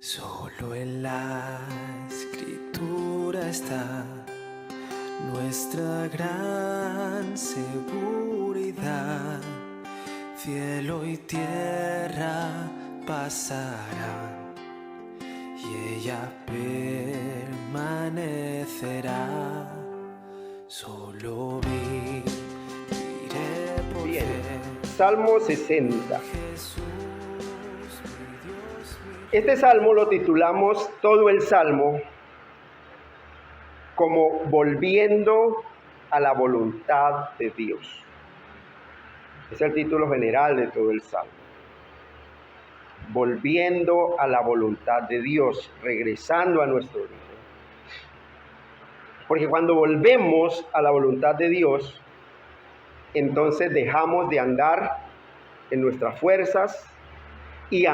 Solo en la escritura está nuestra gran seguridad. Cielo y tierra pasarán y ella permanecerá. Solo viviré por Bien, fe. Salmo 60. Jesús, mi Dios, mi Este salmo lo titulamos todo el salmo como volviendo a la voluntad de Dios. Es el título general de todo el salmo. Volviendo a la voluntad de Dios, regresando a nuestro origen. Porque cuando volvemos a la voluntad de Dios, entonces dejamos de andar en nuestras fuerzas y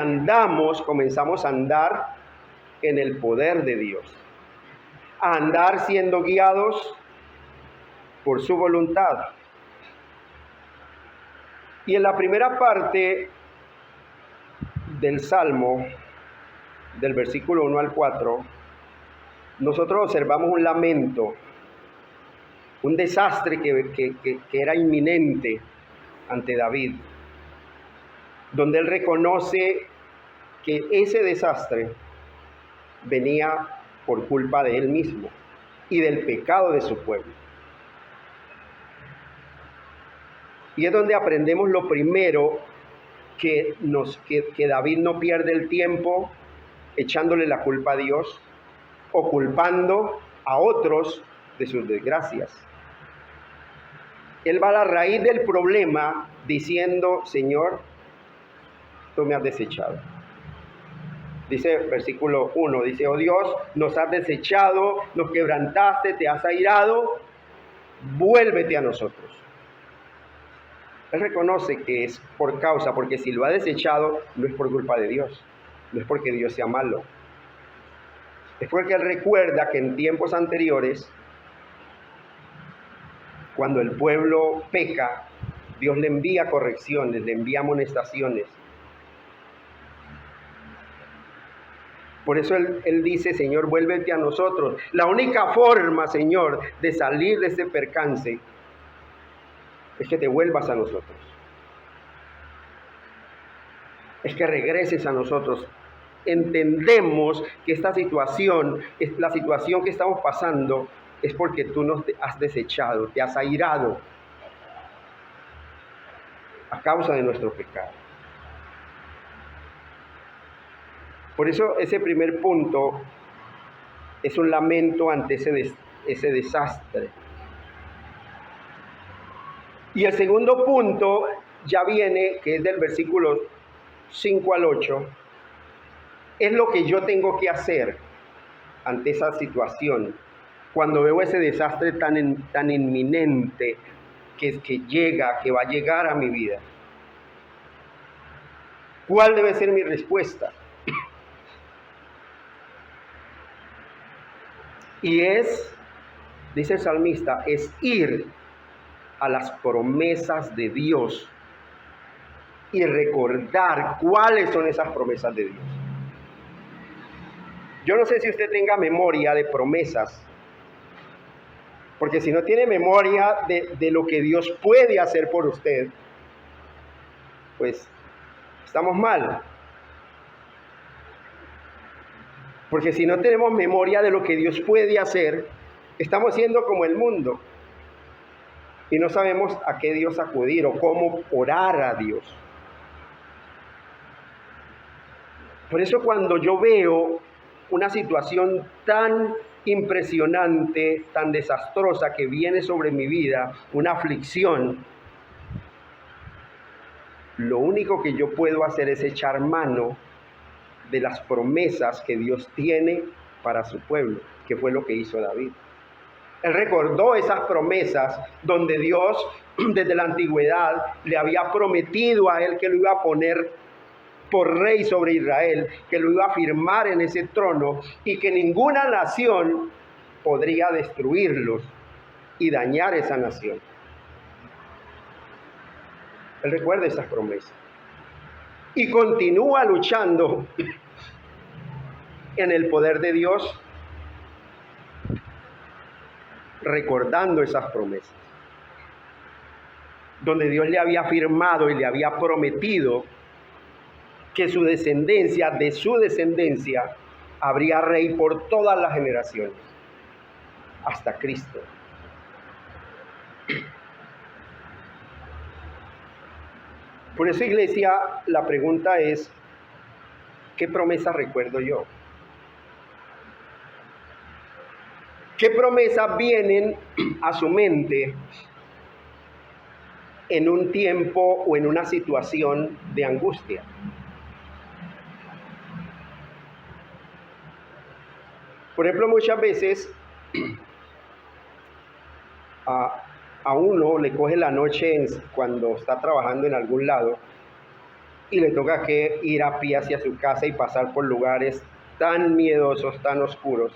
comenzamos a andar en el poder de Dios. A andar siendo guiados por su voluntad. Y en la primera parte del Salmo, del versículo 1 al 4, nosotros observamos un lamento, un desastre que era inminente ante David, donde él reconoce que ese desastre venía por culpa de él mismo y del pecado de su pueblo. Y es donde aprendemos lo primero, que David no pierde el tiempo echándole la culpa a Dios o culpando a otros de sus desgracias. Él va a la raíz del problema diciendo: Señor, tú me has desechado. Dice versículo 1, dice: oh Dios, nos has desechado, nos quebrantaste, te has airado, vuélvete a nosotros. Él reconoce que es por causa, porque si lo ha desechado, no es por culpa de Dios, no es porque Dios sea malo. Es porque él recuerda que en tiempos anteriores, cuando el pueblo peca, Dios le envía correcciones, le envía amonestaciones. Por eso él dice: Señor, vuélvete a nosotros. La única forma, Señor, de salir de ese percance es que te vuelvas a nosotros. Es que regreses a nosotros. Entendemos que esta situación, la situación que estamos pasando, es porque tú nos has desechado, te has airado a causa de nuestro pecado. Por eso ese primer punto es un lamento ante ese desastre. Y el segundo punto ya viene, que es del versículo 5 al 8, es lo que yo tengo que hacer ante esa situación, cuando veo ese desastre tan inminente que va a llegar a mi vida. ¿Cuál debe ser mi respuesta? Y dice el salmista, es ir a las promesas de Dios y recordar cuáles son esas promesas de Dios. Yo no sé si usted tenga memoria de promesas, porque si no tiene memoria de lo que Dios puede hacer por usted, pues estamos mal. Porque si no tenemos memoria de lo que Dios puede hacer, estamos siendo como el mundo y no sabemos a qué Dios acudir o cómo orar a Dios. Por eso cuando yo veo una situación tan impresionante, tan desastrosa que viene sobre mi vida, una aflicción, lo único que yo puedo hacer es echar mano de las promesas que Dios tiene para su pueblo, que fue lo que hizo David. Él recordó esas promesas donde Dios desde la antigüedad le había prometido a él que lo iba a poner por rey sobre Israel, que lo iba a firmar en ese trono y que ninguna nación podría destruirlos y dañar esa nación. Él recuerda esas promesas y continúa luchando en el poder de Dios, recordando esas promesas, donde Dios le había afirmado y le había prometido que su descendencia, de su descendencia, habría rey por todas las generaciones, hasta Cristo. Por eso, iglesia, la pregunta es, ¿qué promesa recuerdo yo? ¿Qué promesas vienen a su mente en un tiempo o en una situación de angustia? Por ejemplo, muchas veces a uno le coge la noche cuando está trabajando en algún lado y le toca que ir a pie hacia su casa y pasar por lugares tan miedosos, tan oscuros.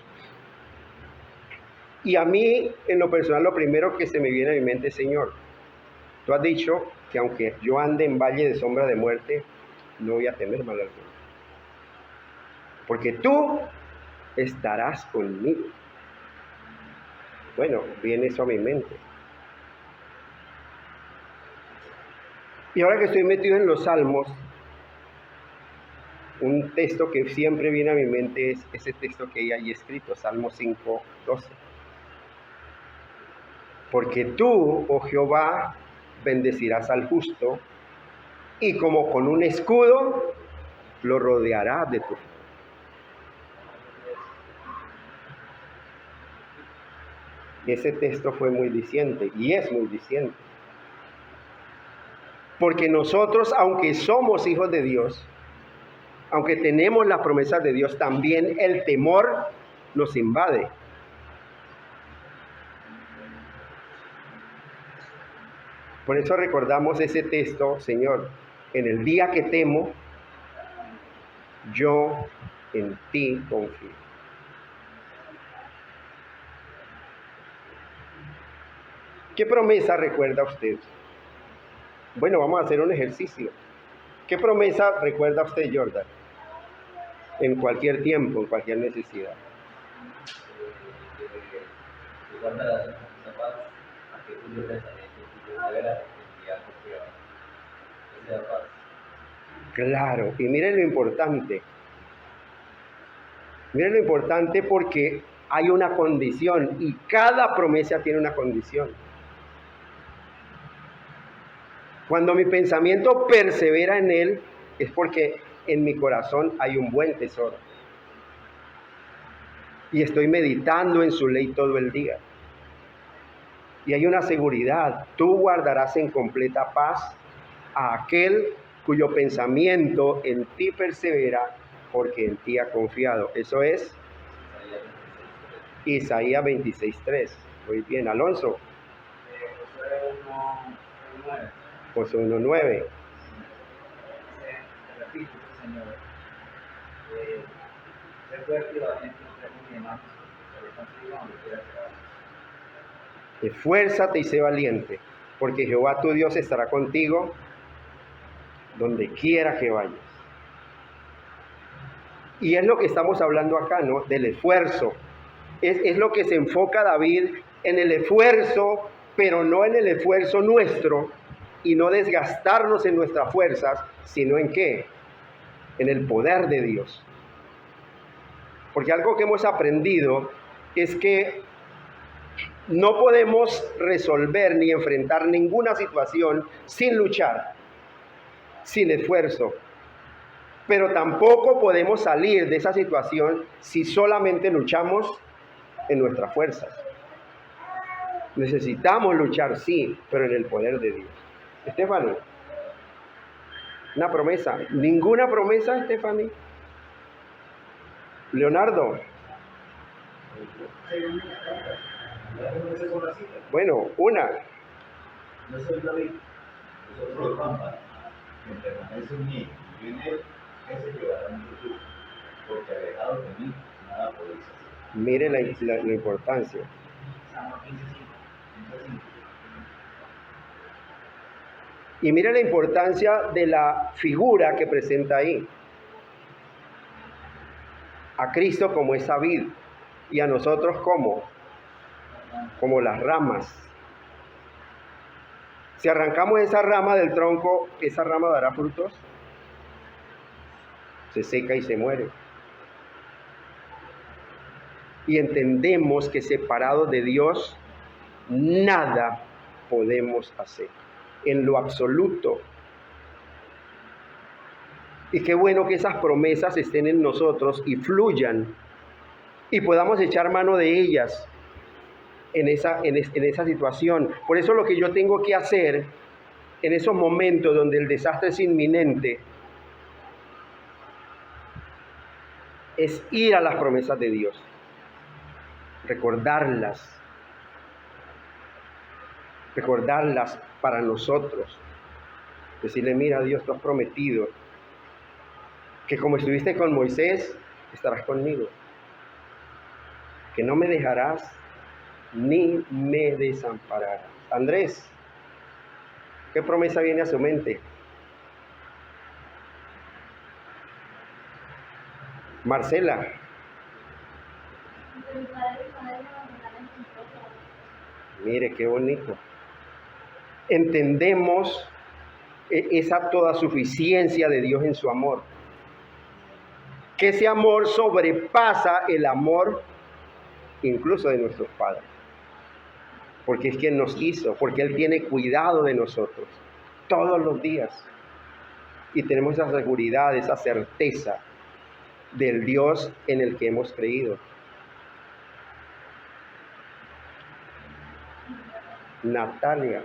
Y a mí, en lo personal, lo primero que se me viene a mi mente es, Señor, tú has dicho que aunque yo ande en valle de sombra de muerte, no voy a temer mal alguno, porque tú estarás conmigo. Bueno, viene eso a mi mente. Y ahora que estoy metido en los Salmos, un texto que siempre viene a mi mente es ese texto que hay ahí escrito, Salmo 5:12. Porque tú, oh Jehová, bendecirás al justo, y como con un escudo lo rodearás de tu favor. Ese texto fue muy diciente, y es muy diciente. Porque nosotros, aunque somos hijos de Dios, aunque tenemos las promesas de Dios, también el temor nos invade. Por eso recordamos ese texto, Señor, en el día que temo, yo en ti confío. ¿Qué promesa recuerda usted? Bueno, vamos a hacer un ejercicio. ¿Qué promesa recuerda usted, Jordan? En cualquier tiempo, en cualquier necesidad. Claro, y miren lo importante. Miren lo importante porque hay una condición y cada promesa tiene una condición. Cuando mi pensamiento persevera en él, es porque en mi corazón hay un buen tesoro. Y estoy meditando en su ley todo el día. Y hay una seguridad, tú guardarás en completa paz a aquel cuyo pensamiento en ti persevera, porque en ti ha confiado. Eso es Isaías 26:3. Muy bien, Alonso. Josué 1:9. Esfuérzate y sé valiente, porque Jehová tu Dios estará contigo donde quiera que vayas. Y es lo que estamos hablando acá, ¿no? Del esfuerzo. Es lo que se enfoca David en el esfuerzo, pero no en el esfuerzo nuestro, y no desgastarnos en nuestras fuerzas, sino en ¿qué? En el poder de Dios. Porque algo que hemos aprendido es que no podemos resolver ni enfrentar ninguna situación sin luchar, sin esfuerzo. Pero tampoco podemos salir de esa situación si solamente luchamos en nuestras fuerzas. Necesitamos luchar, sí, pero en el poder de Dios. Estefany, una promesa. ¿Ninguna promesa, Estefany? Leonardo. Bueno, una. No soy David, yo soy Pampa, que permanece en mí, y en él, ese llevará mi futuro, porque alejado de mí, nada podéis hacer. Mire la importancia. Salmo 15:5. Y mire la importancia de la figura que presenta ahí. A Cristo como esa vid y a nosotros como las ramas. Si arrancamos esa rama del tronco, ¿esa rama dará frutos? Se seca y se muere. Y entendemos que separados de Dios, nada podemos hacer, en lo absoluto. Y qué bueno que esas promesas estén en nosotros y fluyan, y podamos echar mano de ellas en esa situación. Por eso lo que yo tengo que hacer en esos momentos donde el desastre es inminente es ir a las promesas de Dios, recordarlas para nosotros, decirle: mira, Dios, tú has prometido que como estuviste con Moisés, estarás conmigo, que no me dejarás ni me desampararás. Andrés, ¿qué promesa viene a su mente? Marcela. Mire, qué bonito. Entendemos esa toda suficiencia de Dios en su amor. Que ese amor sobrepasa el amor incluso de nuestros padres. Porque es quien nos hizo, porque Él tiene cuidado de nosotros todos los días. Y tenemos esa seguridad, esa certeza del Dios en el que hemos creído. Natalia.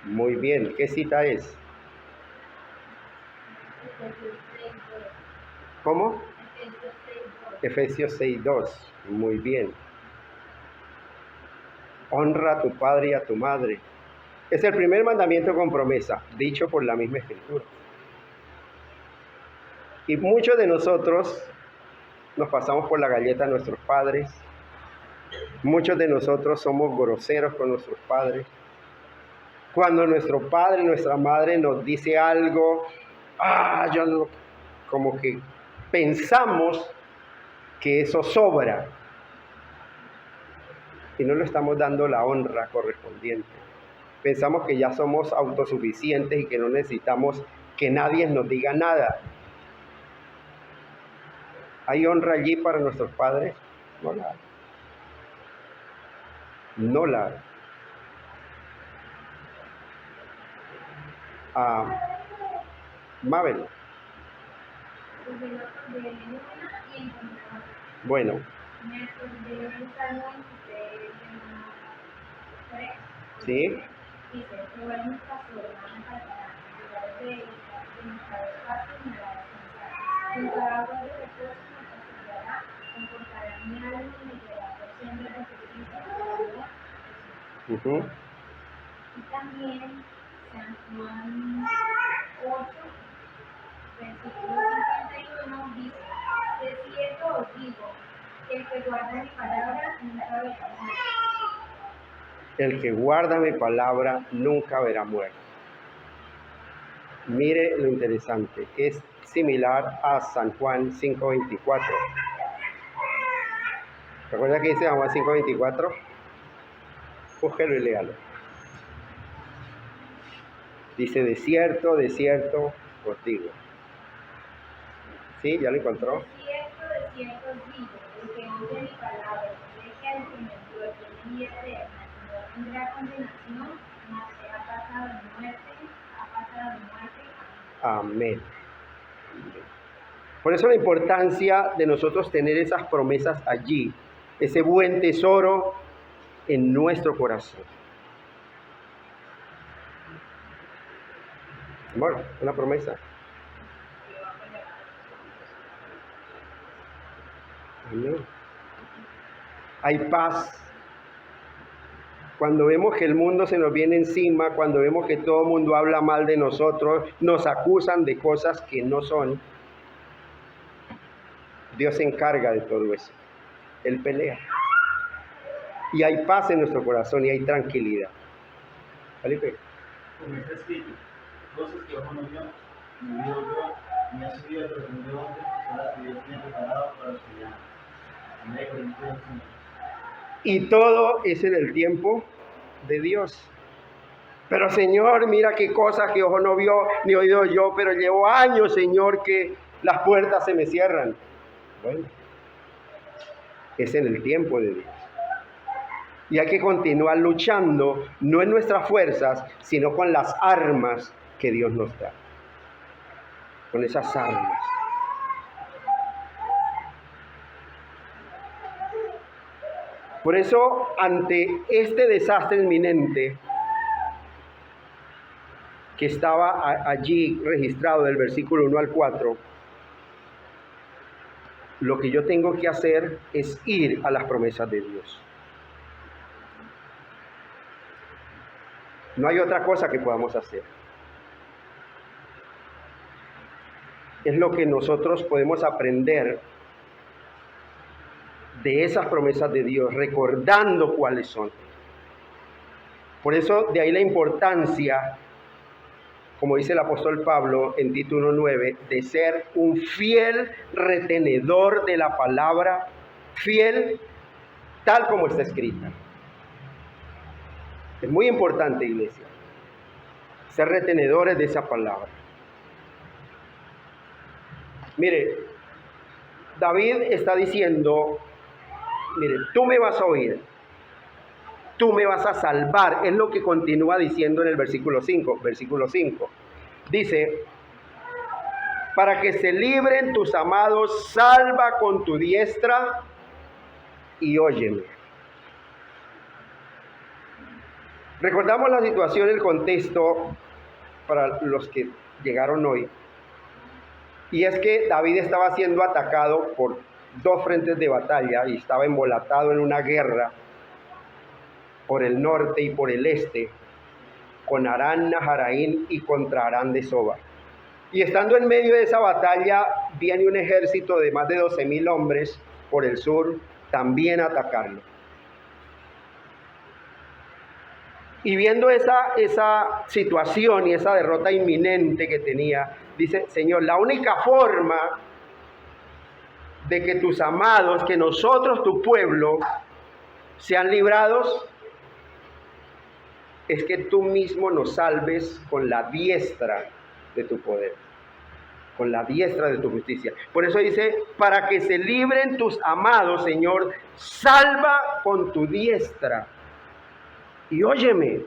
Muy bien, ¿qué cita es? ¿Cómo? Efesios 6:2. Muy bien. Honra a tu padre y a tu madre. Es el primer mandamiento con promesa, dicho por la misma Escritura. Y muchos de nosotros nos pasamos por la galleta a nuestros padres. Muchos de nosotros somos groseros con nuestros padres. Cuando nuestro padre, nuestra madre nos dice algo, como que pensamos que eso sobra y no le estamos dando la honra correspondiente. Pensamos que ya somos autosuficientes y que no necesitamos que nadie nos diga nada. ¿Hay honra allí para nuestros padres? No la hay. No la hay. Mabel. Bueno. ¿Sí? Uh-huh. Y también San Juan 8, versículo 51 dice: de cierto os digo, el que guarda mi palabra nunca verá muerte. El que guarda mi palabra nunca verá muerte. Mire lo interesante, es similar a San Juan 5:24. ¿Recuerda que dice San Juan 5:24? Búsquelo y léalo. Dice: de cierto os digo. ¿Sí? ¿Ya lo encontró? De cierto os digo, el que oye mi palabra y cree que al que me envió tiene vida eterna, no tendrá condenación, mas ha pasado de muerte. Amén. Por eso la importancia de nosotros tener esas promesas allí, ese buen tesoro en nuestro corazón. Bueno, una promesa. Amén. Hay paz. Cuando vemos que el mundo se nos viene encima, cuando vemos que todo el mundo habla mal de nosotros, nos acusan de cosas que no son, Dios se encarga de todo eso. Él pelea. y hay paz en nuestro corazón y hay tranquilidad. Felipe. Como está escrito, cosas que ojo no vio, ni oído yo, ni ha subido el corazón de hombre, son las que Dios tiene preparado para los que llaman. 1 Corintios 5. Y todo es en el tiempo de Dios. Pero Señor, mira qué cosas que ojo no vio, ni oído yo, pero llevo años, Señor, que las puertas se me cierran. Bueno, es en el tiempo de Dios. Y hay que continuar luchando, no en nuestras fuerzas, sino con las armas que Dios nos da. Con esas armas. Por eso, ante este desastre inminente que estaba allí registrado del versículo 1 al 4, lo que yo tengo que hacer es ir a las promesas de Dios. No hay otra cosa que podamos hacer. Es lo que nosotros podemos aprender de esas promesas de Dios, recordando cuáles son. Por eso, de ahí la importancia, como dice el apóstol Pablo en Tito 1:9, de ser un fiel retenedor de la palabra, fiel tal como está escrita. Es muy importante, iglesia, ser retenedores de esa palabra. Mire, David está diciendo, mire, tú me vas a oír, tú me vas a salvar, es lo que continúa diciendo en el versículo 5. Versículo 5 dice, para que se libren tus amados, salva con tu diestra y óyeme. Recordamos la situación, el contexto para los que llegaron hoy. Y es que David estaba siendo atacado por dos frentes de batalla y estaba embolatado en una guerra por el norte y por el este, con Arán Naharaín y contra Arán de Soba. Y estando en medio de esa batalla, viene un ejército de más de 12,000 hombres por el sur también a atacarlo. Y viendo esa situación y esa derrota inminente que tenía, dice, Señor, la única forma de que tus amados, que nosotros, tu pueblo, sean librados, es que tú mismo nos salves con la diestra de tu poder, con la diestra de tu justicia. Por eso dice, para que se libren tus amados, Señor, salva con tu diestra. Y óyeme,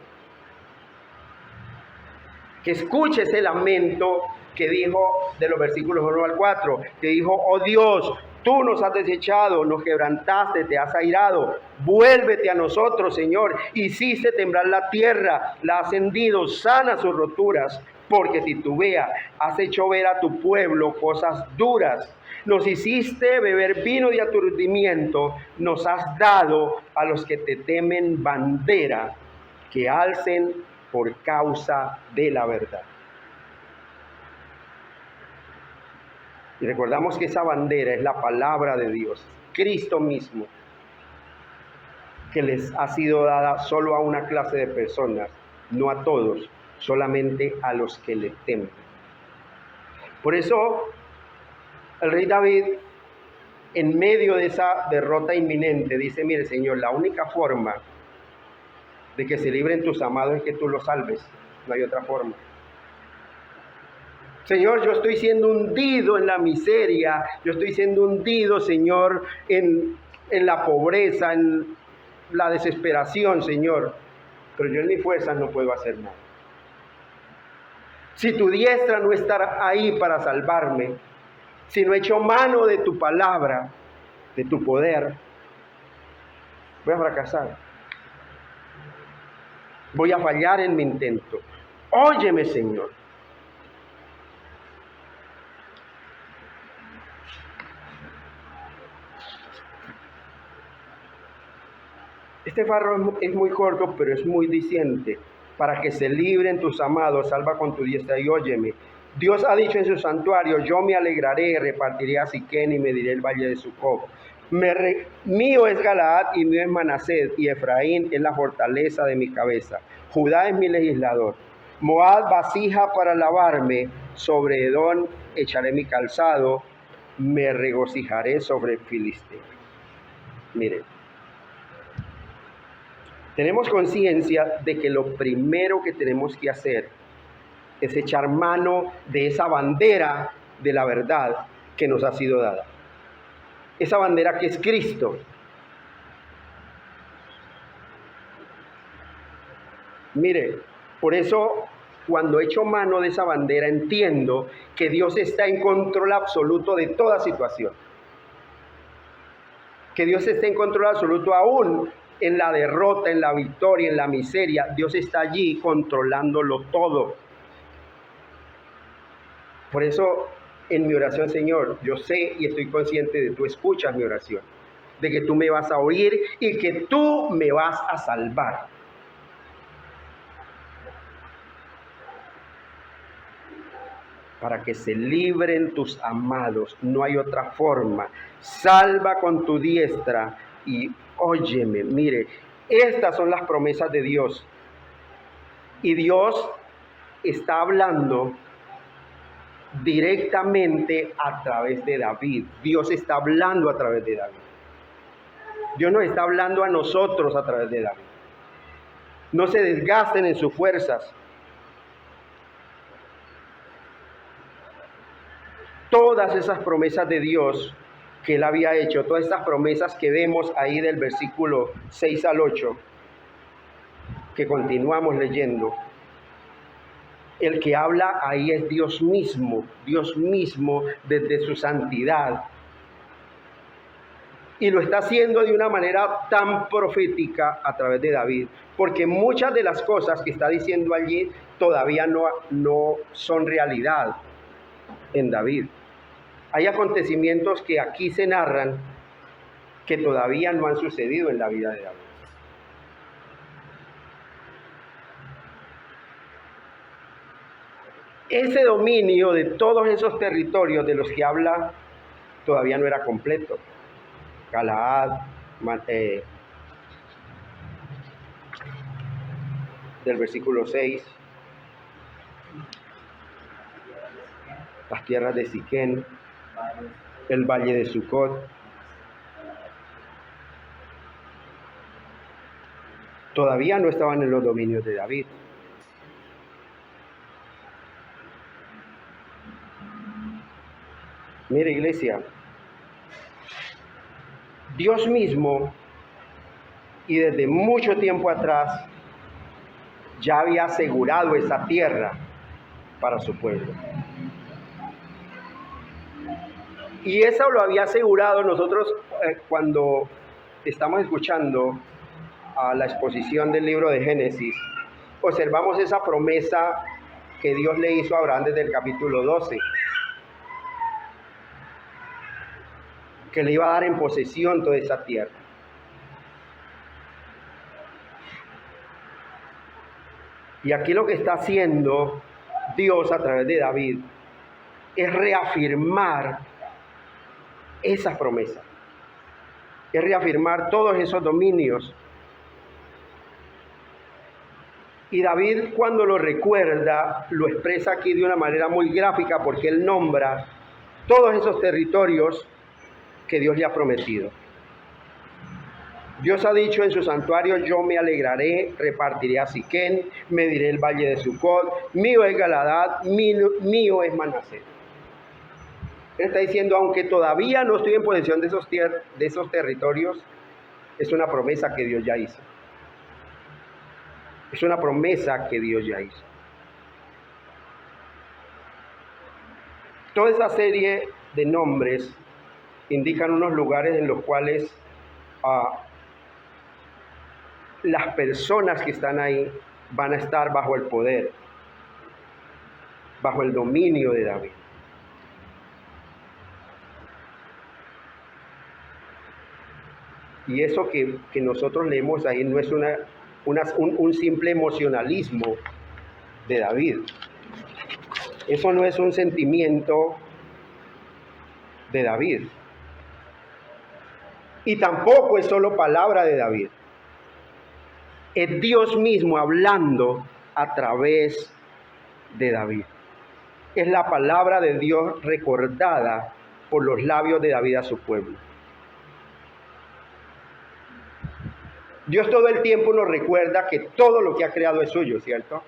que escuche ese lamento que dijo de los versículos 1 al 4, que dijo, oh Dios, tú nos has desechado, nos quebrantaste, te has airado, vuélvete a nosotros, Señor, hiciste temblar la tierra, la has hendido, sana sus roturas, porque titubea, has hecho ver a tu pueblo cosas duras. Nos hiciste beber vino de aturdimiento, nos has dado a los que te temen bandera, que alcen por causa de la verdad. Y recordamos que esa bandera es la palabra de Dios, Cristo mismo, que les ha sido dada solo a una clase de personas, no a todos, solamente a los que le temen. Por eso, el rey David, en medio de esa derrota inminente, dice, mire, Señor, la única forma de que se libren tus amados es que tú los salves. No hay otra forma. Señor, yo estoy siendo hundido en la miseria, yo estoy siendo hundido, Señor, en la pobreza, en la desesperación, Señor. Pero yo en mis fuerzas no puedo hacer nada. Si tu diestra no está ahí para salvarme, si no he hecho mano de tu palabra, de tu poder, voy a fracasar. Voy a fallar en mi intento. Óyeme, Señor. Este farro es muy corto, pero es muy diciente. Para que se libren tus amados, salva con tu diestra y óyeme. Dios ha dicho en su santuario, yo me alegraré, repartiré a Siquén y mediré el valle de Sucop. Mío es Galaad y mío es Manasés, y Efraín es la fortaleza de mi cabeza. Judá es mi legislador. Moab vasija para lavarme, sobre Edom echaré mi calzado, me regocijaré sobre Filistea. Miren, tenemos conciencia de que lo primero que tenemos que hacer es echar mano de esa bandera de la verdad que nos ha sido dada. Esa bandera que es Cristo. Mire, por eso cuando echo mano de esa bandera entiendo que Dios está en control absoluto de toda situación. Que Dios está en control absoluto aún en la derrota, en la victoria, en la miseria. Dios está allí controlándolo todo. Por eso en mi oración, Señor, yo sé y estoy consciente de que tú escuchas mi oración, de que tú me vas a oír y que tú me vas a salvar. Para que se libren tus amados, no hay otra forma. Salva con tu diestra y óyeme, mire, estas son las promesas de Dios. Y Dios está hablando directamente a través de David. Dios está hablando a través de David. Dios nos está hablando a nosotros a través de David. No se desgasten en sus fuerzas. Todas esas promesas de Dios que Él había hecho, todas estas promesas que vemos ahí del versículo 6 al 8, que continuamos leyendo, el que habla ahí es Dios mismo desde su santidad. Y lo está haciendo de una manera tan profética a través de David, porque muchas de las cosas que está diciendo allí todavía no son realidad en David. Hay acontecimientos que aquí se narran que todavía no han sucedido en la vida de David. Ese dominio de todos esos territorios de los que habla todavía no era completo. Galaad, del versículo 6, las tierras de Siquén, el valle de Sucot. Todavía no estaban en los dominios de David. Mire, iglesia, Dios mismo, y desde mucho tiempo atrás, ya había asegurado esa tierra para su pueblo. Y eso lo había asegurado nosotros cuando estamos escuchando a la exposición del libro de Génesis. Observamos esa promesa que Dios le hizo a Abraham desde el capítulo 12. Que le iba a dar en posesión toda esa tierra. Y aquí lo que está haciendo Dios a través de David es reafirmar esa promesa. Es reafirmar todos esos dominios. Y David, cuando lo recuerda, lo expresa aquí de una manera muy gráfica, porque él nombra todos esos territorios que Dios le ha prometido. Dios ha dicho en su santuario: yo me alegraré, repartiré a Siquén, mediré el valle de Sucot, mío es Galaad, mío es Manasés. Él está diciendo, aunque todavía no estoy en posesión de esos territorios, es una promesa que Dios ya hizo. Es una promesa que Dios ya hizo. Toda esa serie de nombres indican unos lugares en los cuales las personas que están ahí van a estar bajo el poder, bajo el dominio de David. Y eso que nosotros leemos ahí no es un simple emocionalismo de David. Eso no es un sentimiento de David. Y tampoco es solo palabra de David. Es Dios mismo hablando a través de David. Es la palabra de Dios recordada por los labios de David a su pueblo. Dios todo el tiempo nos recuerda que todo lo que ha creado es suyo, ¿cierto?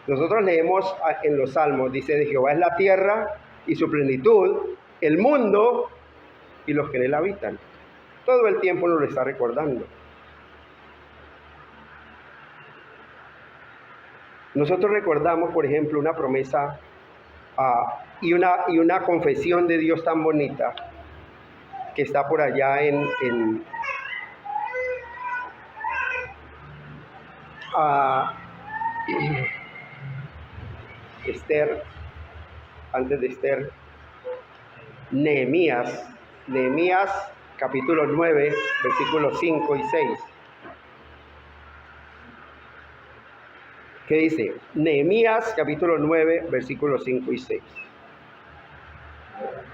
Nosotros leemos en los Salmos, dice, de Jehová es la tierra y su plenitud, el mundo y los que en él habitan. Todo el tiempo nos lo está recordando. Nosotros recordamos, por ejemplo, una promesa y una confesión de Dios tan bonita que está por allá en Esther, antes de Esther, Nehemías capítulo 9, versículos 5 y 6. ¿Qué dice? Nehemías capítulo 9, versículos 5 y 6.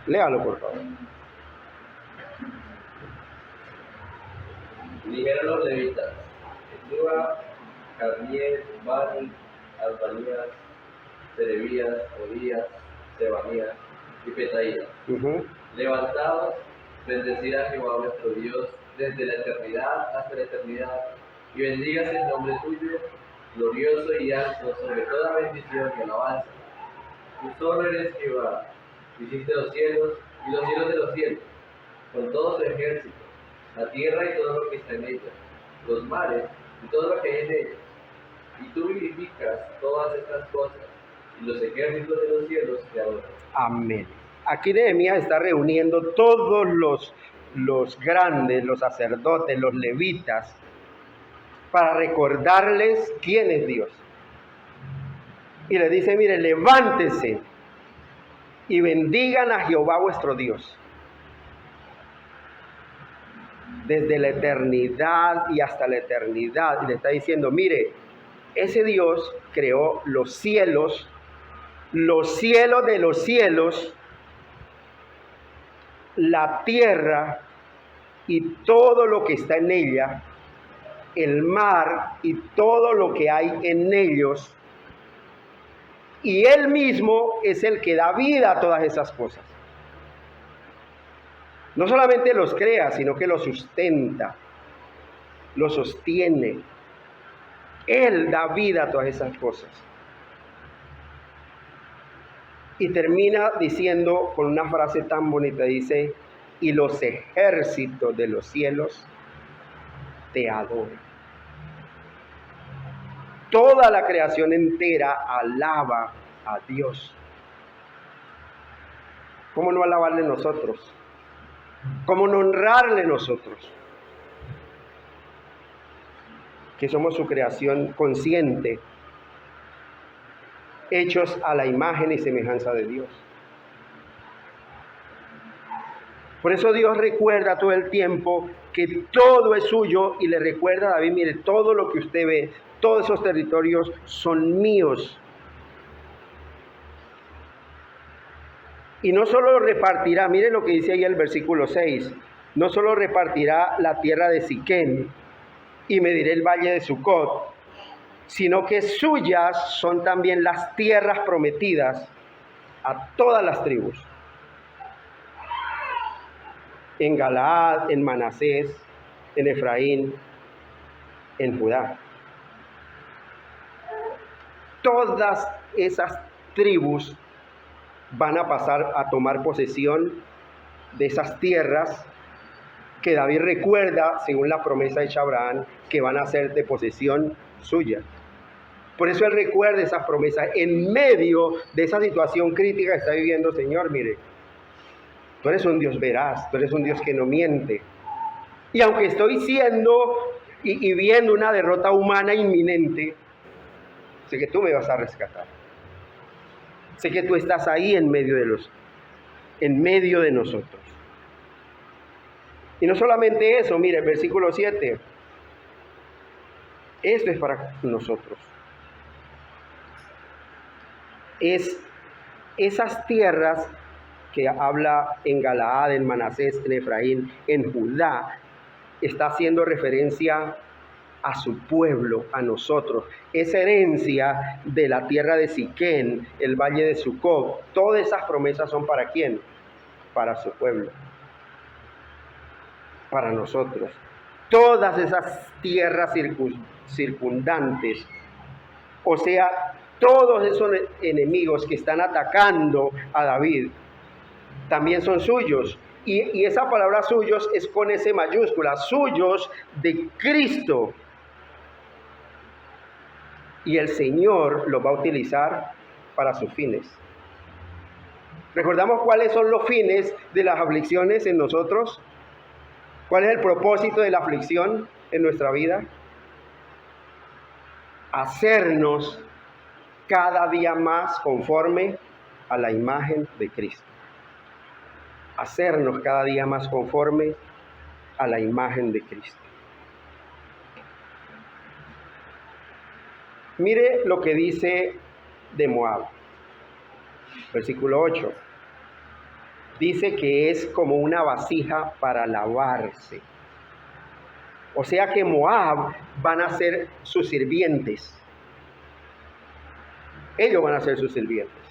Léalo, por favor. Dijeron los levitas: Escriba, Carmiel, Bani, Albanías, Serebías, Odías, Sebanías y Petaías. Levantaos, bendecid a Jehová vuestro Dios desde la eternidad hasta la eternidad, y bendígase el nombre tuyo, glorioso y alto, sobre toda bendición y alabanza. Tú solo eres Jehová, hiciste los cielos y los cielos de los cielos, con todo su ejército, la tierra y todo lo que está en ella, los mares y todo lo que hay en ellos. Y tú vivificas todas estas cosas, y los ejércitos de los cielos te adoran. Amén. Aquí Nehemías está reuniendo todos los grandes, los sacerdotes, los levitas, para recordarles quién es Dios. Y les dice, mire, levántense y bendigan a Jehová vuestro Dios. Desde la eternidad y hasta la eternidad. Y le está diciendo, mire, ese Dios creó los cielos de los cielos, la tierra y todo lo que está en ella, el mar y todo lo que hay en ellos, y Él mismo es el que da vida a todas esas cosas. No solamente los crea, sino que los sustenta, los sostiene. Él da vida a todas esas cosas. Y termina diciendo con una frase tan bonita, dice, y los ejércitos de los cielos te adoran. Toda la creación entera alaba a Dios. ¿Cómo no alabarle nosotros? ¿Cómo no honrarle nosotros? Que somos su creación consciente, hechos a la imagen y semejanza de Dios. Por eso Dios recuerda todo el tiempo que todo es suyo y le recuerda a David, mire, todo lo que usted ve, todos esos territorios son míos. Y no solo repartirá, mire lo que dice ahí el versículo 6, no solo repartirá la tierra de Siquén y mediré el valle de Sucot, sino que suyas son también las tierras prometidas a todas las tribus. En Galaad, en Manasés, en Efraín, en Judá. Todas esas tribus van a pasar a tomar posesión de esas tierras que David recuerda, según la promesa hecha a Abraham, que van a ser de posesión suya. Por eso él recuerda esas promesas en medio de esa situación crítica que está viviendo. Señor, mire, tú eres un Dios veraz, tú eres un Dios que no miente. Y aunque estoy siendo y viendo una derrota humana inminente, sé que tú me vas a rescatar. Sé que tú estás ahí en medio de nosotros. Y no solamente eso, mire, el versículo 7. Esto es para nosotros. Es esas tierras que habla en Galaad, en Manasés, en Efraín, en Judá, está haciendo referencia a su pueblo, a nosotros. Esa herencia de la tierra de Siquén, el valle de Sucot, todas esas promesas son ¿para quién? Para su pueblo, para nosotros. Todas esas tierras circundantes, o sea, todos esos enemigos que están atacando a David, también son suyos. Y esa palabra suyos es con S mayúscula, suyos de Cristo. Y el Señor los va a utilizar para sus fines. ¿Recordamos cuáles son los fines de las aflicciones en nosotros? ¿Cuál es el propósito de la aflicción en nuestra vida? Hacernos cada día más conforme a la imagen de Cristo. Hacernos cada día más conforme a la imagen de Cristo. Mire lo que dice de Moab, versículo 8. Dice que es como una vasija para lavarse. O sea que Moab van a ser sus sirvientes. Ellos van a ser sus sirvientes.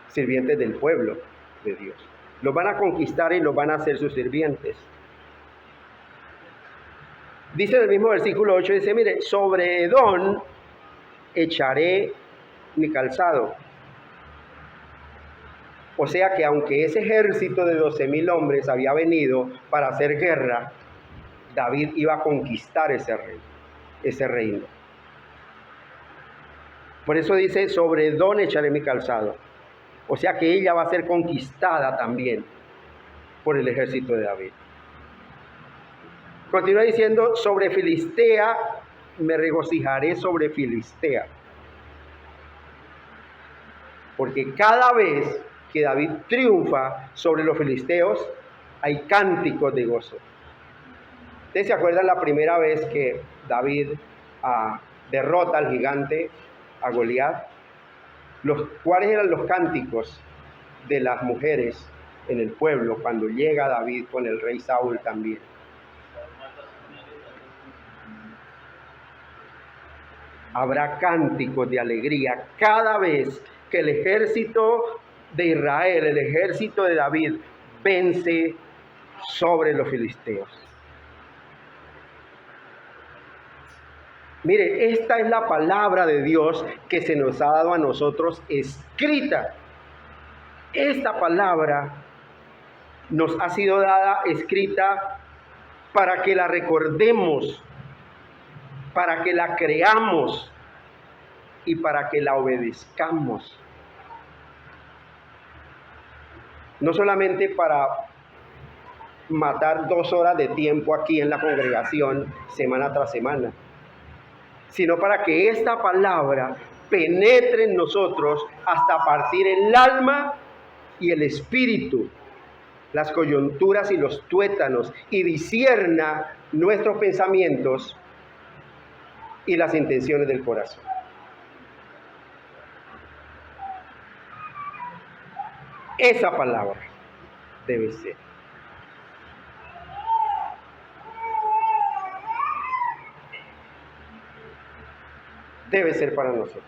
Sirvientes del pueblo de Dios. Los van a conquistar y los van a hacer sus sirvientes. Dice en el mismo versículo 8, dice, mire, sobre Edom echaré mi calzado. O sea que aunque ese ejército de 12,000 hombres había venido para hacer guerra, David iba a conquistar ese reino. Por eso dice, sobre Edom echaré mi calzado. O sea que ella va a ser conquistada también por el ejército de David. Continúa diciendo, sobre Filistea me regocijaré sobre Filistea. Porque cada vez que David triunfa sobre los filisteos, hay cánticos de gozo. ¿Ustedes se acuerdan la primera vez que David derrota al gigante, a Goliat? ¿Cuáles eran los cánticos de las mujeres en el pueblo cuando llega David con el rey Saúl también? Habrá cánticos de alegría cada vez que el ejército de Israel, el ejército de David, vence sobre los filisteos. Mire, esta es la palabra de Dios que se nos ha dado a nosotros escrita. Esta palabra nos ha sido dada escrita para que la recordemos, para que la creamos y para que la obedezcamos. No solamente para matar 2 horas de tiempo aquí en la congregación semana tras semana, sino para que esta palabra penetre en nosotros hasta partir el alma y el espíritu, las coyunturas y los tuétanos, y discierna nuestros pensamientos y las intenciones del corazón. Esa palabra debe ser. Debe ser para nosotros.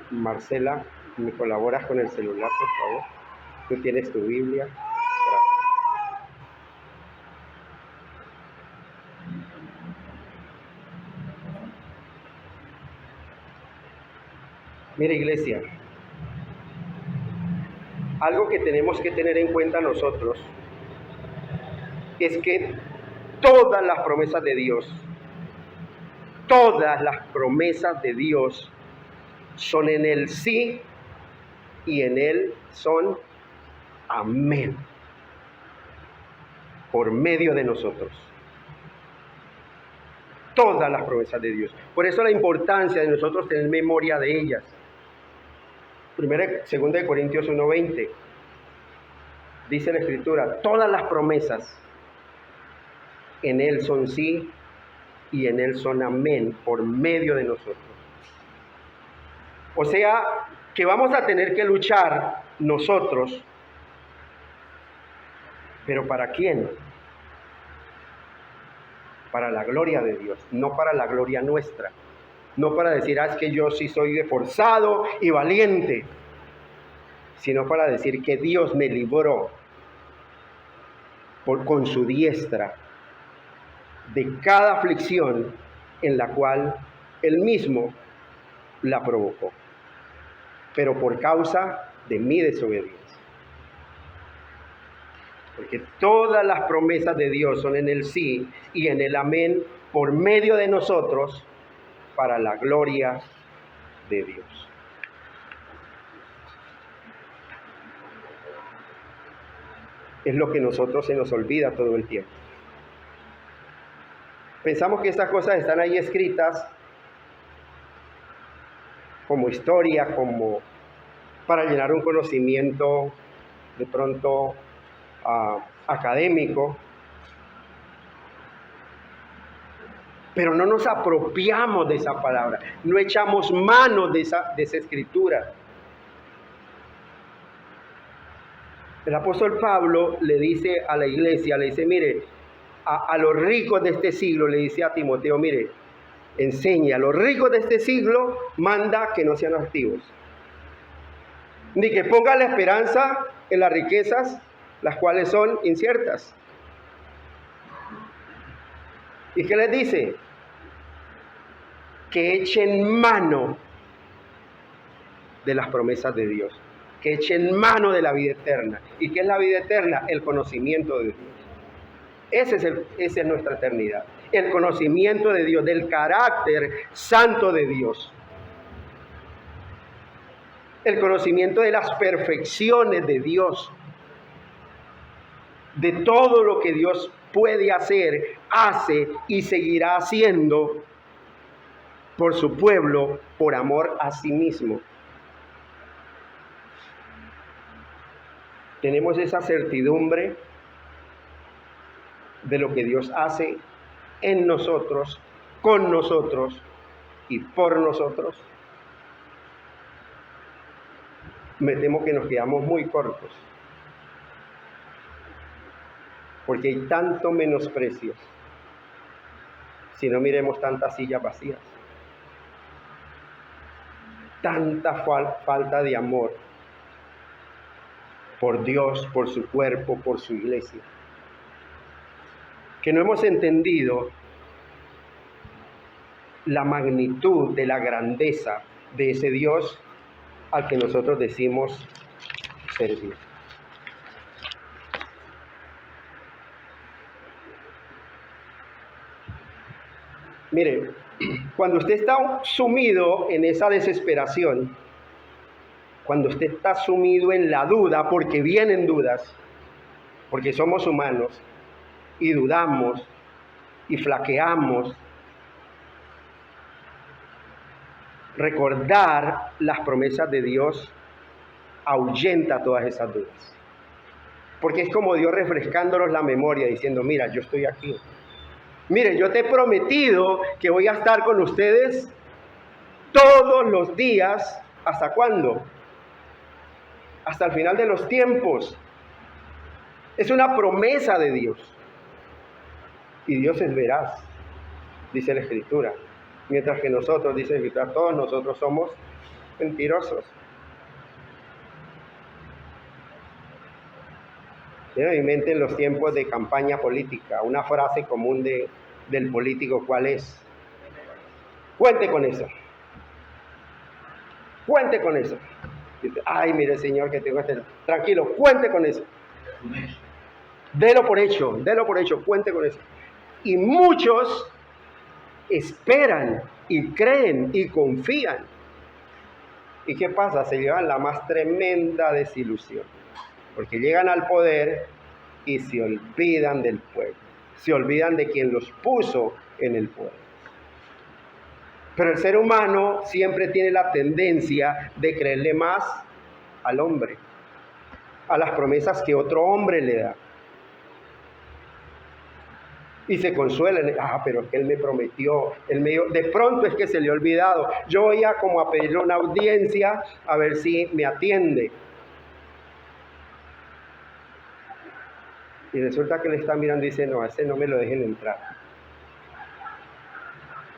Marcela, ¿me colaboras con el celular, por favor? Tú tienes tu Biblia. Gracias. Mira, iglesia, algo que tenemos que tener en cuenta nosotros es que todas las promesas de Dios, todas las promesas de Dios son en Él sí y en Él son amén, por medio de nosotros. Todas las promesas de Dios. Por eso la importancia de nosotros tener memoria de ellas. 2 Corintios 1:20 dice la Escritura, todas las promesas en Él son sí y en Él son amén, por medio de nosotros. O sea, que vamos a tener que luchar nosotros ¿Pero para quién? Para la gloria de Dios, no para la gloria nuestra. No para decir, es que yo sí soy esforzado y valiente, sino para decir que Dios me libró con su diestra de cada aflicción en la cual Él mismo la provocó, pero por causa de mi desobediencia. Porque todas las promesas de Dios son en el sí y en el amén por medio de nosotros para la gloria de Dios. Es lo que nosotros se nos olvida todo el tiempo. Pensamos que estas cosas están ahí escritas como historia, como para llenar un conocimiento de pronto académico, pero no nos apropiamos de esa palabra, no echamos mano de esa escritura. El apóstol Pablo le dice a la iglesia, le dice, mire, a los ricos de este siglo, le dice a Timoteo, mire, enseña, a los ricos de este siglo, manda que no sean altivos, ni que pongan la esperanza en las riquezas, las cuales son inciertas. ¿Y qué les dice? Que echen mano de las promesas de Dios, que echen mano de la vida eterna. ¿Y qué es la vida eterna? El conocimiento de Dios. Esa es nuestra eternidad, el conocimiento de Dios, del carácter santo de Dios, el conocimiento de las perfecciones de Dios, de todo lo que Dios puede hacer, hace y seguirá haciendo por su pueblo, por amor a sí mismo. Tenemos esa certidumbre de lo que Dios hace en nosotros, con nosotros y por nosotros. Me temo que nos quedamos muy cortos, porque hay tanto menosprecio. Si no, miremos tantas sillas vacías, tanta falta de amor por Dios, por su cuerpo, por su iglesia, que no hemos entendido la magnitud de la grandeza de ese Dios al que nosotros decimos servir. Mire, cuando usted está sumido en esa desesperación, cuando usted está sumido en la duda, porque vienen dudas, porque somos humanos y dudamos y flaqueamos, recordar las promesas de Dios ahuyenta todas esas dudas. Porque es como Dios refrescándonos la memoria, diciendo, mira, yo estoy aquí. Mire, yo te he prometido que voy a estar con ustedes todos los días. ¿Hasta cuándo? Hasta el final de los tiempos. Es una promesa de Dios. Y Dios es veraz, dice la Escritura. Mientras que nosotros, dice la Escritura, todos nosotros somos mentirosos. Tiene en mi mente en los tiempos de campaña política, una frase común del político, ¿cuál es? Cuente con eso. Cuente con eso. Dice, ay, mire, Señor, que tengo este... Tranquilo, cuente con eso. Delo por hecho, cuente con eso. Y muchos esperan y creen y confían. ¿Y qué pasa? Se llevan la más tremenda desilusión. Porque llegan al poder y se olvidan del pueblo. Se olvidan de quien los puso en el poder. Pero el ser humano siempre tiene la tendencia de creerle más al hombre, a las promesas que otro hombre le da. Y se consuelan, pero es que él me prometió, de pronto es que se le ha olvidado. Yo voy a como a pedirle una audiencia a ver si me atiende. Y resulta que le está mirando y dice, no, a ese no me lo dejen entrar.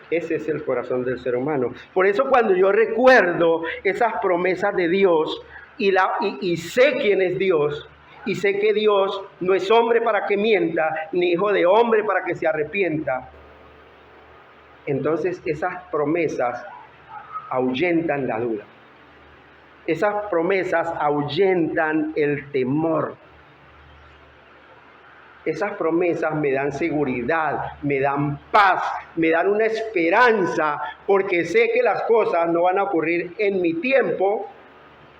Ese es el corazón del ser humano. Por eso cuando yo recuerdo esas promesas de Dios y sé quién es Dios, y sé que Dios no es hombre para que mienta, ni hijo de hombre para que se arrepienta, entonces esas promesas ahuyentan la duda. Esas promesas ahuyentan el temor. Esas promesas me dan seguridad, me dan paz, me dan una esperanza, porque sé que las cosas no van a ocurrir en mi tiempo,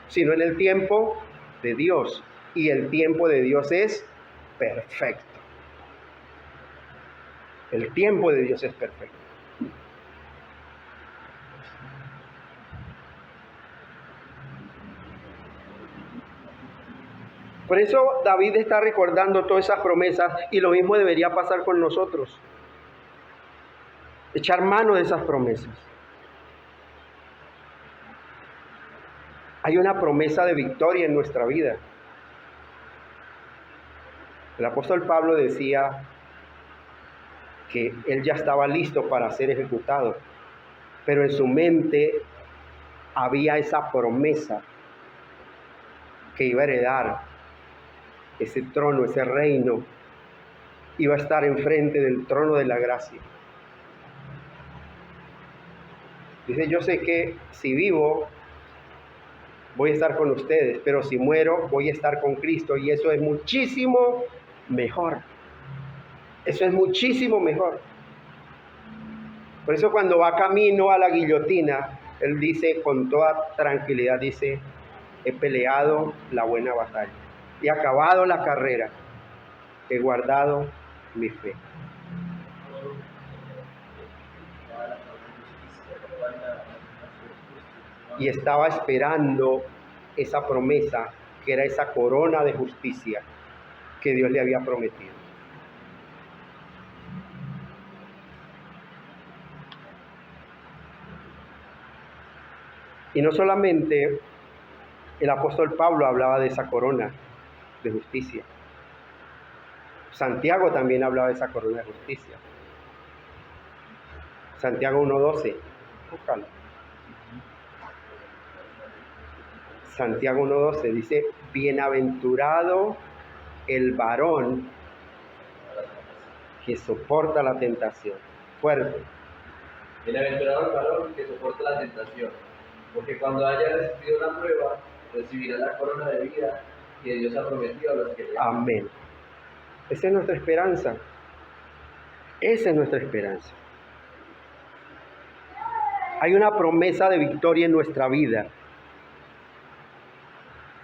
sino en el tiempo de Dios. Y el tiempo de Dios es perfecto. El tiempo de Dios es perfecto. Por eso David está recordando todas esas promesas y lo mismo debería pasar con nosotros. Echar mano de esas promesas. Hay una promesa de victoria en nuestra vida. El apóstol Pablo decía que él ya estaba listo para ser ejecutado, pero en su mente había esa promesa que iba a heredar ese trono, ese reino, iba a estar enfrente del trono de la gracia. Dice, yo sé que si vivo, voy a estar con ustedes, pero si muero, voy a estar con Cristo, y eso es muchísimo mejor. Eso es muchísimo mejor. Por eso cuando va camino a la guillotina, él dice con toda tranquilidad, dice, he peleado la buena batalla. He acabado la carrera, he guardado mi fe. Y estaba esperando esa promesa, que era esa corona de justicia que Dios le había prometido. Y no solamente el apóstol Pablo hablaba de esa corona de justicia. Santiago también hablaba de esa corona de justicia. Santiago 1:12. Búscalo. Santiago 1:12 dice, bienaventurado el varón que soporta la tentación. Fuerte. Bienaventurado el varón que soporta la tentación, porque cuando haya resistido la prueba, recibirá la corona de vida que Dios ha prometido a los que le aman. Amén. Esa es nuestra esperanza. Esa es nuestra esperanza. Hay una promesa de victoria en nuestra vida.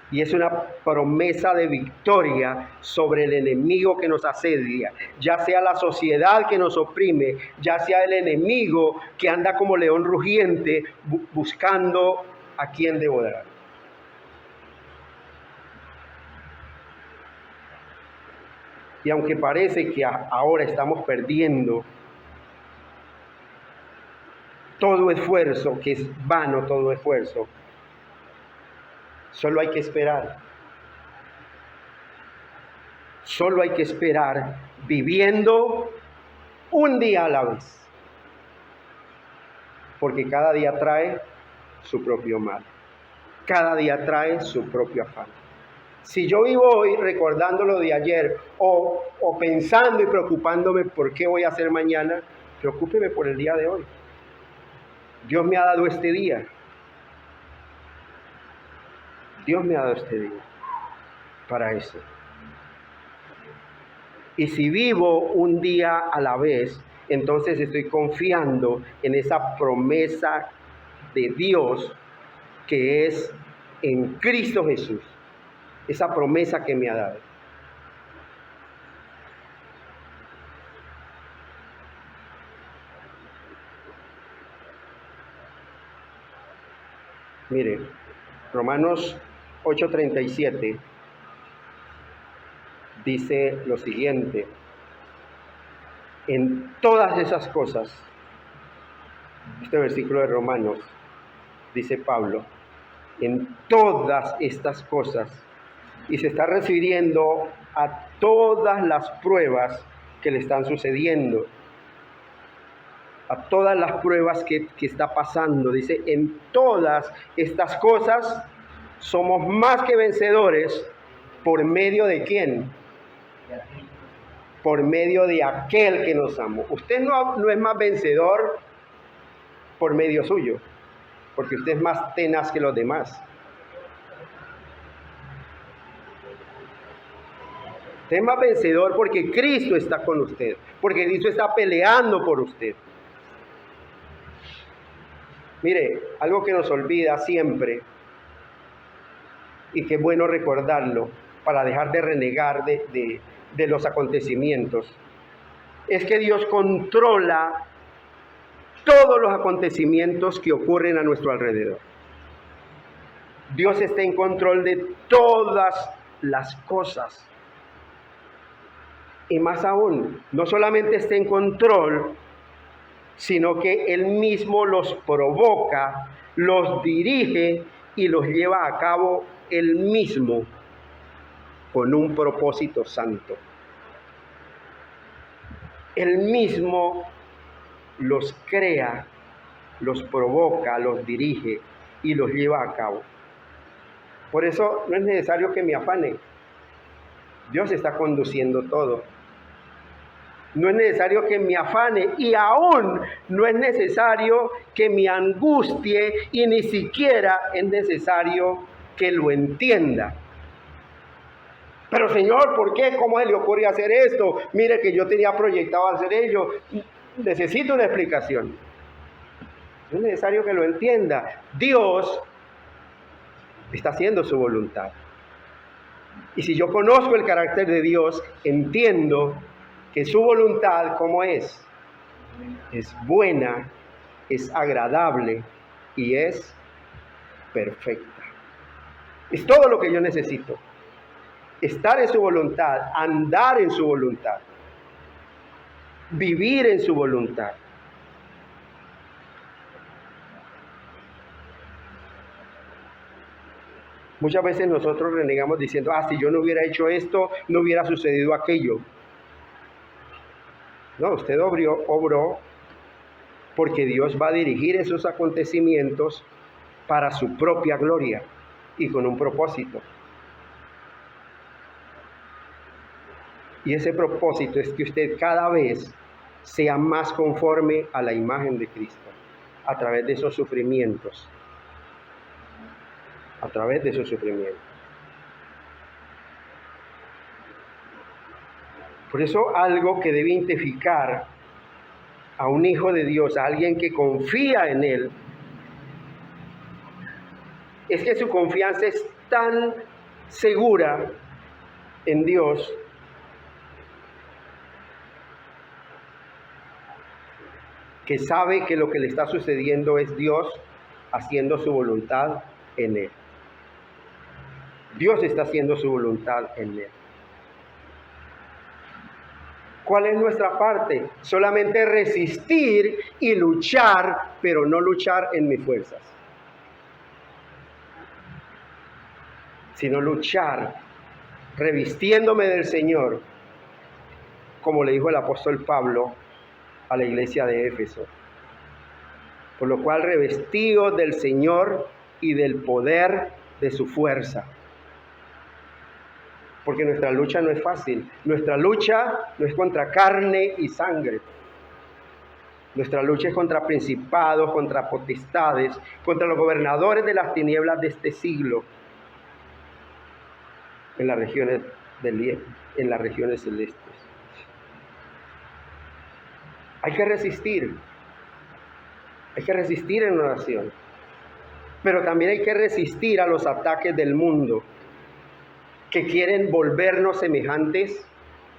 Y es una promesa de victoria sobre el enemigo que nos asedia, ya sea la sociedad que nos oprime, ya sea el enemigo que anda como león rugiente buscando a quien devorar. Y aunque parece que ahora estamos perdiendo todo esfuerzo, que es vano todo esfuerzo, solo hay que esperar. Solo hay que esperar viviendo un día a la vez. Porque cada día trae su propio mal. Cada día trae su propio afán. Si yo vivo hoy recordando lo de ayer o pensando y preocupándome por qué voy a hacer mañana, preocúpeme por el día de hoy. Dios me ha dado este día. Dios me ha dado este día para eso. Y si vivo un día a la vez, entonces estoy confiando en esa promesa de Dios que es en Cristo Jesús. Esa promesa que me ha dado. Mire, Romanos 8:37 dice lo siguiente: en todas esas cosas, este versículo de Romanos, dice Pablo, en todas estas cosas, y se está refiriendo a todas las pruebas que le están sucediendo, a todas las pruebas que está pasando. Dice, en todas estas cosas somos más que vencedores. ¿Por medio de quién? Por medio de aquel que nos amó. Usted no es más vencedor por medio suyo, porque usted es más tenaz que los demás. Usted es más vencedor porque Cristo está con usted, porque Cristo está peleando por usted. Mire, algo que nos olvida siempre y que es bueno recordarlo para dejar de renegar de los acontecimientos, es que Dios controla todos los acontecimientos que ocurren a nuestro alrededor. Dios está en control de todas las cosas. Y más aún, no solamente está en control, sino que Él mismo los provoca, los dirige y los lleva a cabo Él mismo con un propósito santo. Él mismo los crea, los provoca, los dirige y los lleva a cabo. Por eso no es necesario que me afane. Dios está conduciendo todo. No es necesario que me afane y aún no es necesario que me angustie y ni siquiera es necesario que lo entienda. Pero Señor, ¿por qué? ¿Cómo se le ocurre hacer esto? Mire que yo tenía proyectado hacer ello. Necesito una explicación. No es necesario que lo entienda. Dios está haciendo su voluntad. Y si yo conozco el carácter de Dios, entiendo que su voluntad, ¿cómo es? Es buena, es agradable y es perfecta. Es todo lo que yo necesito. Estar en su voluntad, andar en su voluntad, vivir en su voluntad. Muchas veces nosotros renegamos diciendo, si yo no hubiera hecho esto, no hubiera sucedido aquello. No, usted obró porque Dios va a dirigir esos acontecimientos para su propia gloria y con un propósito. Y ese propósito es que usted cada vez sea más conforme a la imagen de Cristo a través de esos sufrimientos. A través de esos sufrimientos. Por eso algo que debe identificar a un hijo de Dios, a alguien que confía en Él, es que su confianza es tan segura en Dios que sabe que lo que le está sucediendo es Dios haciendo su voluntad en Él. Dios está haciendo su voluntad en Él. ¿Cuál es nuestra parte? Solamente resistir y luchar, pero no luchar en mis fuerzas, sino luchar revistiéndome del Señor, como le dijo el apóstol Pablo a la iglesia de Éfeso. Por lo cual, revestidos del Señor y del poder de su fuerza. Porque nuestra lucha no es fácil. Nuestra lucha no es contra carne y sangre. Nuestra lucha es contra principados, contra potestades, contra los gobernadores de las tinieblas de este siglo, en las regiones celestes. Hay que resistir en oración, pero también hay que resistir a los ataques del mundo que quieren volvernos semejantes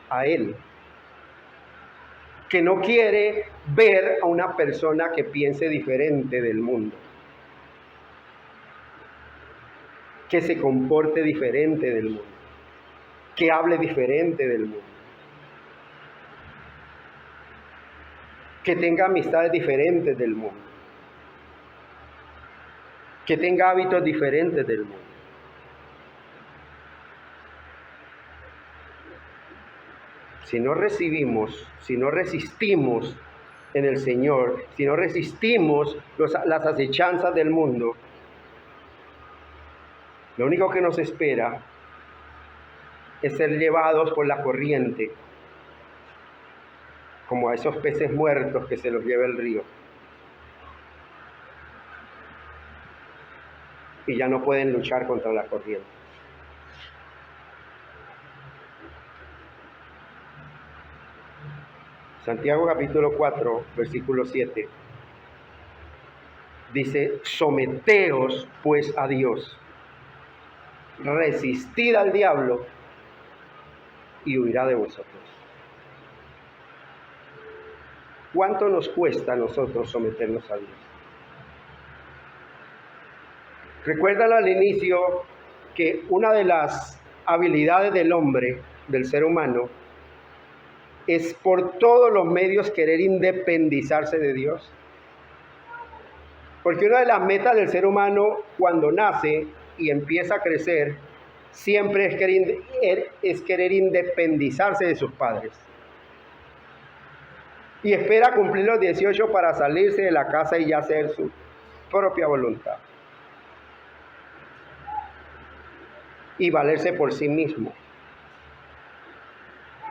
a Él, que no quiere ver a una persona que piense diferente del mundo, que se comporte diferente del mundo, que hable diferente del mundo, que tenga amistades diferentes del mundo, que tenga hábitos diferentes del mundo. Si no recibimos, si no resistimos en el Señor, si no resistimos las acechanzas del mundo, lo único que nos espera es ser llevados por la corriente, como a esos peces muertos que se los lleva el río. Y ya no pueden luchar contra la corriente. Santiago capítulo 4, versículo 7. Dice, someteos pues a Dios, resistid al diablo y huirá de vosotros. ¿Cuánto nos cuesta a nosotros someternos a Dios? Recuerdan al inicio que una de las habilidades del hombre, del ser humano, es por todos los medios querer independizarse de Dios. Porque una de las metas del ser humano cuando nace y empieza a crecer, siempre es querer independizarse de sus padres. Y espera cumplir los 18 para salirse de la casa y ya hacer su propia voluntad. Y valerse por sí mismo.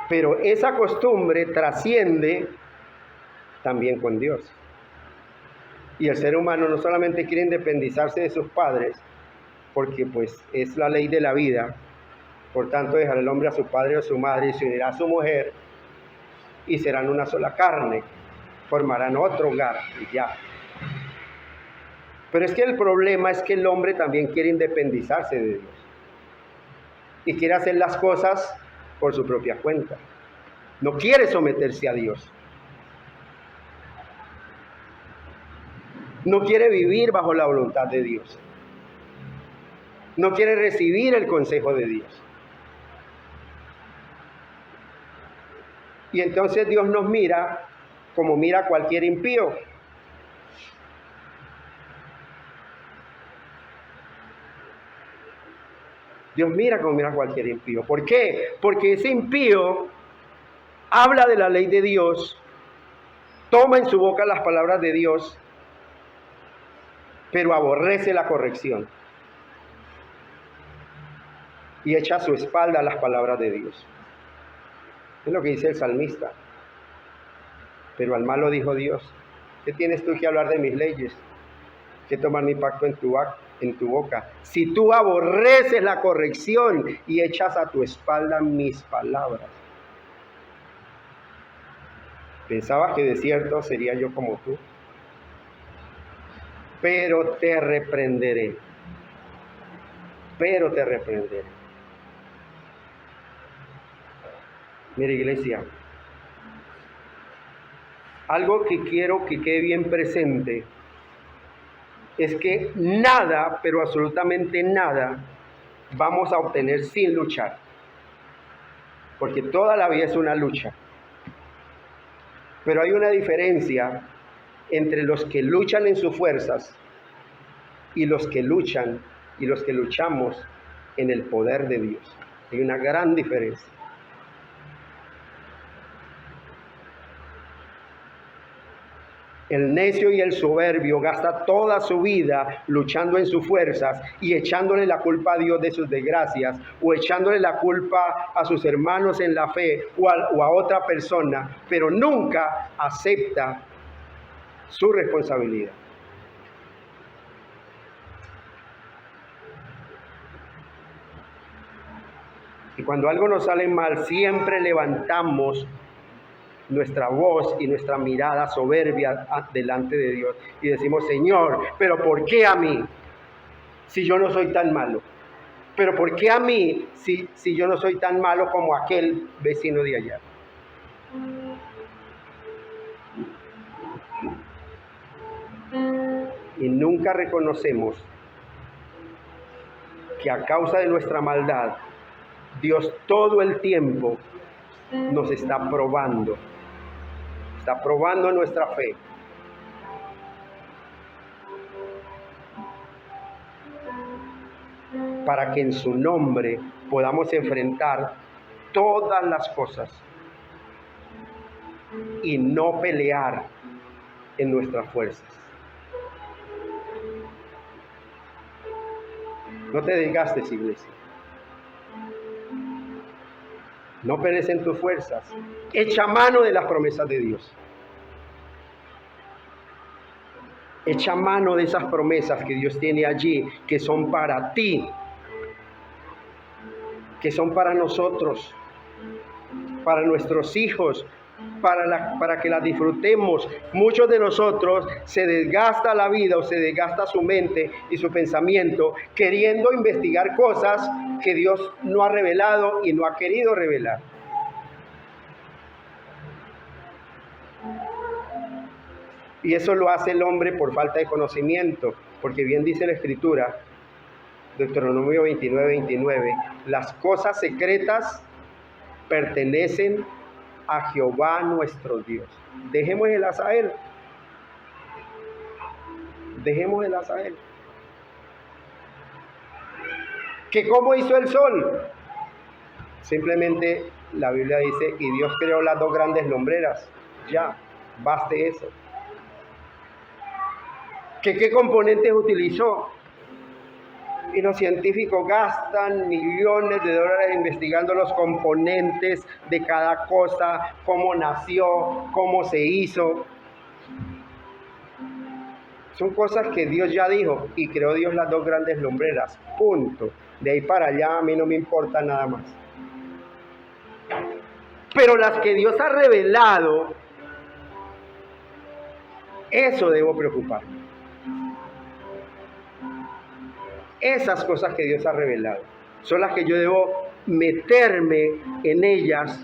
Pero esa costumbre trasciende también con Dios. Y el ser humano no solamente quiere independizarse de sus padres, porque pues es la ley de la vida, por tanto dejará el hombre a su padre o a su madre y se unirá a su mujer, y serán una sola carne, formarán otro hogar y ya. Pero es que el problema es que el hombre también quiere independizarse de Dios. Y quiere hacer las cosas por su propia cuenta. No quiere someterse a Dios. No quiere vivir bajo la voluntad de Dios. No quiere recibir el consejo de Dios. Y entonces Dios nos mira como mira a cualquier impío. Dios mira como mira a cualquier impío. ¿Por qué? Porque ese impío habla de la ley de Dios, toma en su boca las palabras de Dios, pero aborrece la corrección y echa a su espalda las palabras de Dios. Es lo que dice el salmista. Pero al malo dijo Dios, ¿qué tienes tú que hablar de mis leyes? ¿Qué tomar mi pacto en tu boca? Si tú aborreces la corrección y echas a tu espalda mis palabras. Pensabas que de cierto sería yo como tú, pero te reprenderé. Mira, iglesia, algo que quiero que quede bien presente es que nada, pero absolutamente nada, vamos a obtener sin luchar. Porque toda la vida es una lucha. Pero hay una diferencia entre los que luchan en sus fuerzas y los que luchan y los que luchamos en el poder de Dios. Hay una gran diferencia. El necio y el soberbio gasta toda su vida luchando en sus fuerzas y echándole la culpa a Dios de sus desgracias, o echándole la culpa a sus hermanos en la fe o a otra persona, pero nunca acepta su responsabilidad. Y cuando algo nos sale mal, siempre levantamos nuestra voz y nuestra mirada soberbia delante de Dios y decimos, Señor, ¿pero por qué a mí? Si yo no soy tan malo. ¿Pero por qué a mí si yo no soy tan malo como aquel vecino de allá? Y nunca reconocemos que a causa de nuestra maldad, Dios todo el tiempo nos está probando nuestra fe. Para que en su nombre podamos enfrentar todas las cosas y no pelear en nuestras fuerzas. No te desgastes, iglesia. No pelees en tus fuerzas. Echa mano de las promesas de Dios. Echa mano de esas promesas que Dios tiene allí, que son para ti, que son para nosotros, para nuestros hijos, para que las disfrutemos. Muchos de nosotros se desgasta la vida o se desgasta su mente y su pensamiento queriendo investigar cosas que Dios no ha revelado y no ha querido revelar. Y eso lo hace el hombre por falta de conocimiento, porque bien dice la Escritura, Deuteronomio 29:29, las cosas secretas pertenecen a Jehová nuestro Dios. Dejémoselas a Él. Dejémoselas a Él. ¿Que cómo hizo el sol? Simplemente la Biblia dice, y Dios creó las dos grandes lumbreras. Ya, baste eso. ¿Qué componentes utilizó? Y los científicos gastan millones de dólares investigando los componentes de cada cosa, cómo nació, cómo se hizo. Son cosas que Dios ya dijo y creó Dios las dos grandes lumbreras. Punto. De ahí para allá a mí no me importa nada más. Pero las que Dios ha revelado, eso debo preocuparme. Esas cosas que Dios ha revelado son las que yo debo meterme en ellas.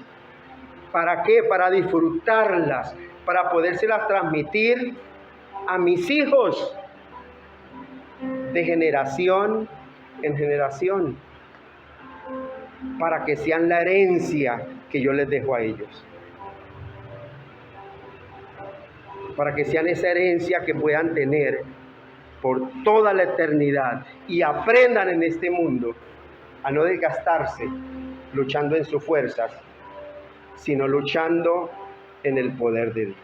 ¿Para qué? Para disfrutarlas, para podérselas transmitir a mis hijos de generación en generación, para que sean la herencia que yo les dejo a ellos, para que sean esa herencia que puedan tener por toda la eternidad y aprendan en este mundo a no desgastarse luchando en sus fuerzas, sino luchando en el poder de Dios.